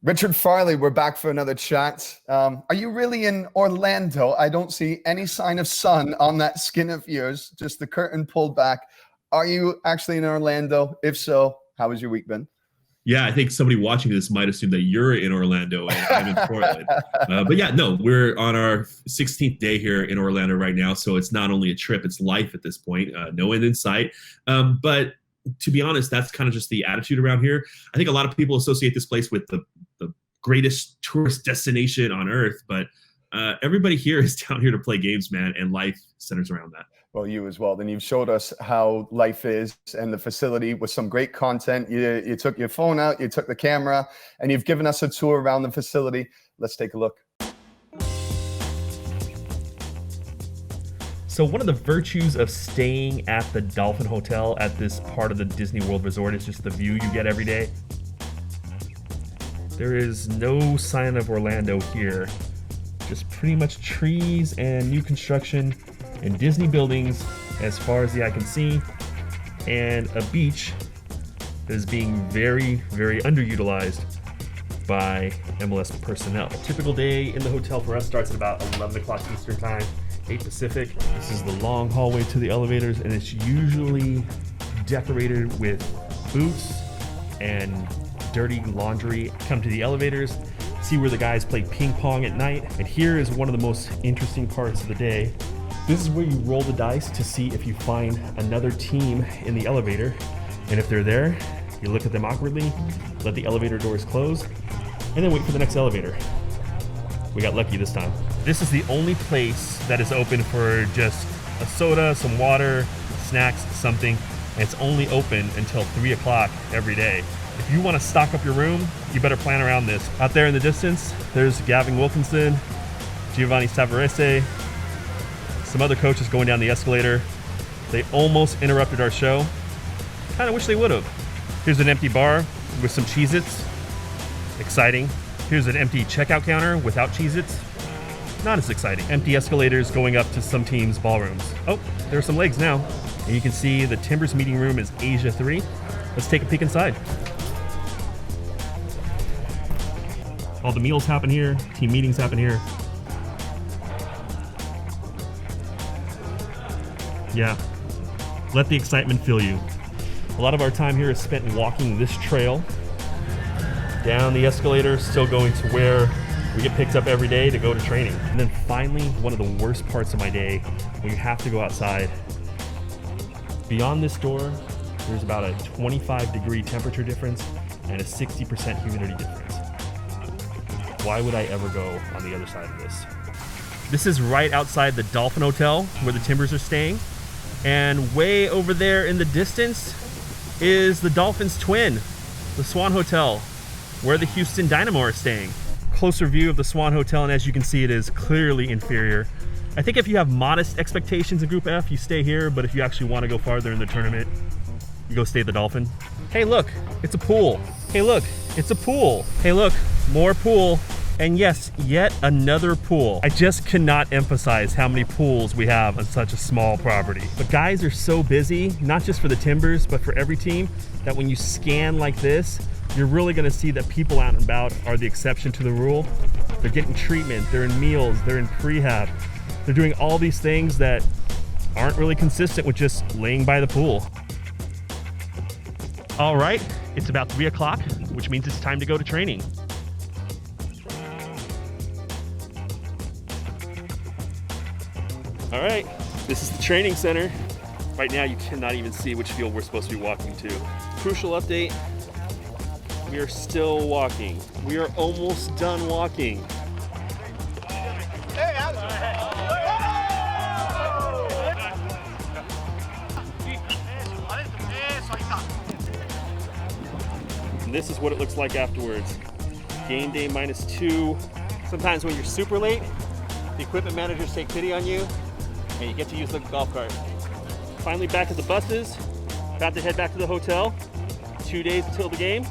Richard Farley, we're back for another chat. Are you really in Orlando? I don't see any sign of sun on that skin of yours, just the curtain pulled back. Are you actually in Orlando? If so, how has your week been? Yeah, I think somebody watching this might assume that you're in Orlando and I'm in Portland. But yeah, no, we're on our 16th day here in Orlando right now. So it's not only a trip, it's life at this point. No end in sight. But to be honest, that's kind of just the attitude around here. I think a lot of people associate this place with the greatest tourist destination on earth, but everybody here is down here to play games, man, and life centers around that. Well, you as well. Then you've showed us how life is and the facility with some great content. You took your phone out, you took the camera, and you've given us a tour around the facility. Let's take a look. So one of the virtues of staying at the Dolphin Hotel at this part of the Disney World Resort is just the view you get every day. There is no sign of Orlando here. Just pretty much trees and new construction and Disney buildings as far as the eye can see, and a beach that is being very, very underutilized by MLS personnel. A typical day in the hotel for us starts at about 11 o'clock Eastern time, 8 Pacific. This is the long hallway to the elevators, and it's usually decorated with boots and dirty laundry. Come to the elevators, see where the guys play ping pong at night. And here is one of the most interesting parts of the day. This is where you roll the dice to see if you find another team in the elevator. And if they're there, you look at them awkwardly, let the elevator doors close, and then wait for the next elevator. We got lucky this time. This is the only place that is open for just a soda, some water, snacks, something. And it's only open until 3 o'clock every day. If you want to stock up your room, you better plan around this. Out there in the distance, there's Gavin Wilkinson, Giovanni Savarese, some other coaches going down the escalator. They almost interrupted our show. Kind of wish they would have. Here's an empty bar with some Cheez-Its. Exciting. Here's an empty checkout counter without Cheez-Its. Not as exciting. Empty escalators going up to some teams' ballrooms. Oh, there are some legs now. And you can see the Timbers meeting room is Asia 3. Let's take a peek inside. All the meals happen here, team meetings happen here. Yeah, let the excitement fill you. A lot of our time here is spent walking this trail, down the escalator, still going to where we get picked up every day to go to training. And then finally, one of the worst parts of my day, when you have to go outside. Beyond this door, there's about a 25-degree temperature difference and a 60% humidity difference. Why would I ever go on the other side of this? This is right outside the Dolphin Hotel where the Timbers are staying. And way over there in the distance is the Dolphins' twin, the Swan Hotel, where the Houston Dynamo are staying. Closer view of the Swan Hotel, and as you can see, it is clearly inferior. I think if you have modest expectations in Group F, you stay here, but if you actually want to go farther in the tournament, you go stay at the Dolphin. Hey look, it's a pool. Hey look, it's a pool. Hey look, more pool. And yes, yet another pool. I just cannot emphasize how many pools we have on such a small property. But guys are so busy, not just for the Timbers, but for every team, that when you scan like this, you're really gonna see that people out and about are the exception to the rule. They're getting treatment, they're in meals, they're in prehab. They're doing all these things that aren't really consistent with just laying by the pool. All right, it's about 3 o'clock, which means it's time to go to training. All right, this is the training center. Right now, you cannot even see which field we're supposed to be walking to. Crucial update, we are still walking. We are almost done walking. And this is what it looks like afterwards. Game day -2. Sometimes when you're super late, the equipment managers take pity on you, and you get to use the golf cart. Finally back at the buses, about to head back to the hotel. 2 days until the game.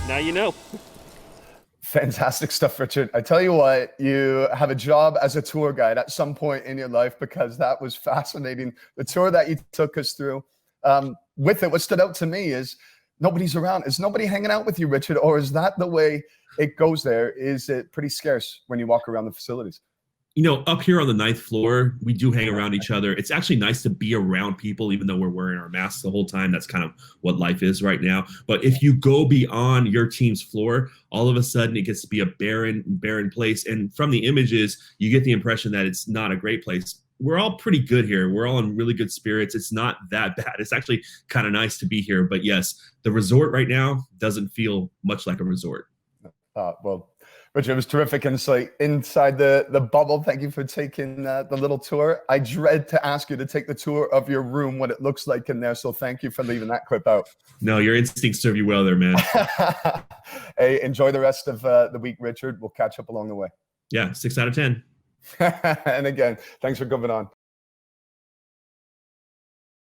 Now you know. Fantastic stuff, Richard. I tell you what, you have a job as a tour guide at some point in your life, because that was fascinating. The tour that you took us through. With it, what stood out to me is nobody's around. Is nobody hanging out with you, Richard? Or is that the way it goes there? Is it pretty scarce when you walk around the facilities? You know, up here on the 9th floor, we do hang around each other. It's actually nice to be around people, even though we're wearing our masks the whole time. That's kind of what life is right now. But if you go beyond your team's floor, all of a sudden it gets to be a barren place. And from the images, you get the impression that it's not a great place. We're all pretty good here. We're all in really good spirits. It's not that bad. It's actually kind of nice to be here. But yes, the resort right now doesn't feel much like a resort. Well, Richard, it was terrific insight inside the bubble. Thank you for taking the little tour. I dread to ask you to take the tour of your room, what it looks like in there. So thank you for leaving that clip out. No, your instincts serve you well there, man. Hey, enjoy the rest of the week, Richard. We'll catch up along the way. Yeah, 6 out of 10. And again, thanks for coming on.